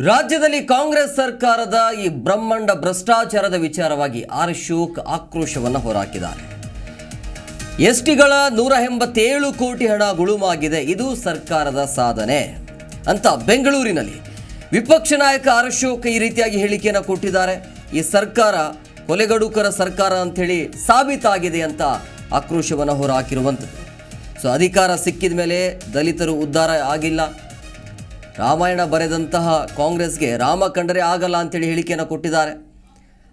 ರಾಜ್ಯದಲ್ಲಿ ಕಾಂಗ್ರೆಸ್ ಸರ್ಕಾರದ ಈ ಬ್ರಹ್ಮಾಂಡ ಭ್ರಷ್ಟಾಚಾರದ ವಿಚಾರವಾಗಿ ಆರ್ ಅಶೋಕ್ ಆಕ್ರೋಶವನ್ನು ಹೊರಹಾಕಿದ್ದಾರೆ. ಎಸ್ಟಿಗಳ 187 ಕೋಟಿ ಹಣ ಗುಳುಮಾಗಿದೆ, ಇದು ಸರ್ಕಾರದ ಸಾಧನೆ ಅಂತ ಬೆಂಗಳೂರಿನಲ್ಲಿ ವಿಪಕ್ಷ ನಾಯಕ ಆರ್ ಅಶೋಕ್ ಈ ರೀತಿಯಾಗಿ ಹೇಳಿಕೆಯನ್ನು ಕೊಟ್ಟಿದ್ದಾರೆ. ಈ ಸರ್ಕಾರ ಕೊಲೆಗಡುಕರ ಸರ್ಕಾರ ಅಂಥೇಳಿ ಸಾಬೀತಾಗಿದೆ ಅಂತ ಆಕ್ರೋಶವನ್ನು ಹೊರಹಾಕಿರುವಂಥದ್ದು. ಅಧಿಕಾರ ಸಿಕ್ಕಿದ ಮೇಲೆ ದಲಿತರು ಉದ್ಧಾರ ಆಗಿಲ್ಲ, ರಾಮಾಯಣ ಬರೆದಂತಹ ಕಾಂಗ್ರೆಸ್ಗೆ ರಾಮ ಕಂಡರೆ ಆಗಲ್ಲ ಅಂತೇಳಿ ಹೇಳಿಕೆಯನ್ನು ಕೊಟ್ಟಿದ್ದಾರೆ.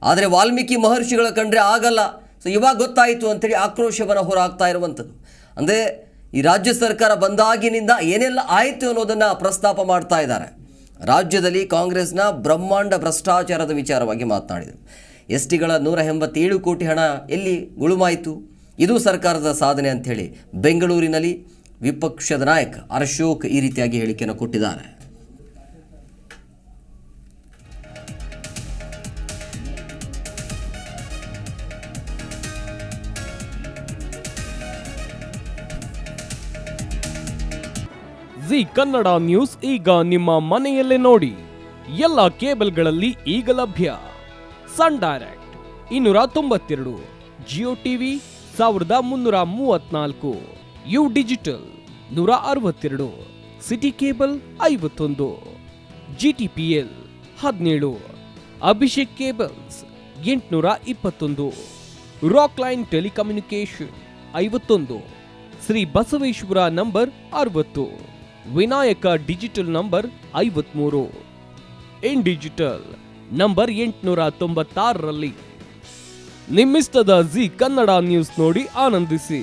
ಆದರೆ ವಾಲ್ಮೀಕಿ ಮಹರ್ಷಿಗಳ ಕಂಡ್ರೆ ಆಗಲ್ಲ, ಇವಾಗ ಗೊತ್ತಾಯಿತು ಅಂತೇಳಿ ಆಕ್ರೋಶವನ್ನು ಹೊರಹಾಕ್ತಾ ಇರುವಂಥದ್ದು. ಅಂದರೆ ಈ ರಾಜ್ಯ ಸರ್ಕಾರ ಬಂದಾಗಿನಿಂದ ಏನೆಲ್ಲ ಆಯಿತು ಅನ್ನೋದನ್ನು ಪ್ರಸ್ತಾಪ ಮಾಡ್ತಾ ಇದ್ದಾರೆ. ರಾಜ್ಯದಲ್ಲಿ ಕಾಂಗ್ರೆಸ್ನ ಬ್ರಹ್ಮಾಂಡ ಭ್ರಷ್ಟಾಚಾರದ ವಿಚಾರವಾಗಿ ಮಾತನಾಡಿದರು. ಎಸ್ಟಿಗಳ 187 ಕೋಟಿ ಹಣ ಎಲ್ಲಿ ಗುಳುಮಾಯಿತು, ಇದು ಸರ್ಕಾರದ ಸಾಧನೆ ಅಂಥೇಳಿ ಬೆಂಗಳೂರಿನಲ್ಲಿ ವಿಪಕ್ಷದ ನಾಯಕ ಆರ್ ಅಶೋಕ್ ಈ ರೀತಿಯಾಗಿ ಹೇಳಿಕೆಯನ್ನು ಕೊಟ್ಟಿದ್ದಾರೆ. ಜಿ ಕನ್ನಡ ನ್ಯೂಸ್ ಈಗ ನಿಮ್ಮ ಮನೆಯಲ್ಲೇ ನೋಡಿ. ಎಲ್ಲ ಕೇಬಲ್ಗಳಲ್ಲಿ ಈಗ ಲಭ್ಯ. Sun Direct 292, Jio TV 1334, U digital 162, city cable 51, GTPL 17, Abhishek cables 821, rock line telecommunication 51, Shri Basaveshwara number 60, Vinayaka digital number 53, in digital number 896ರಲ್ಲಿ ನಿಮ್ಮಿಸ್ತದ ಜಿ ಕನ್ನಡ ನ್ಯೂಸ್ ನೋಡಿ ಆನಂದಿಸಿ.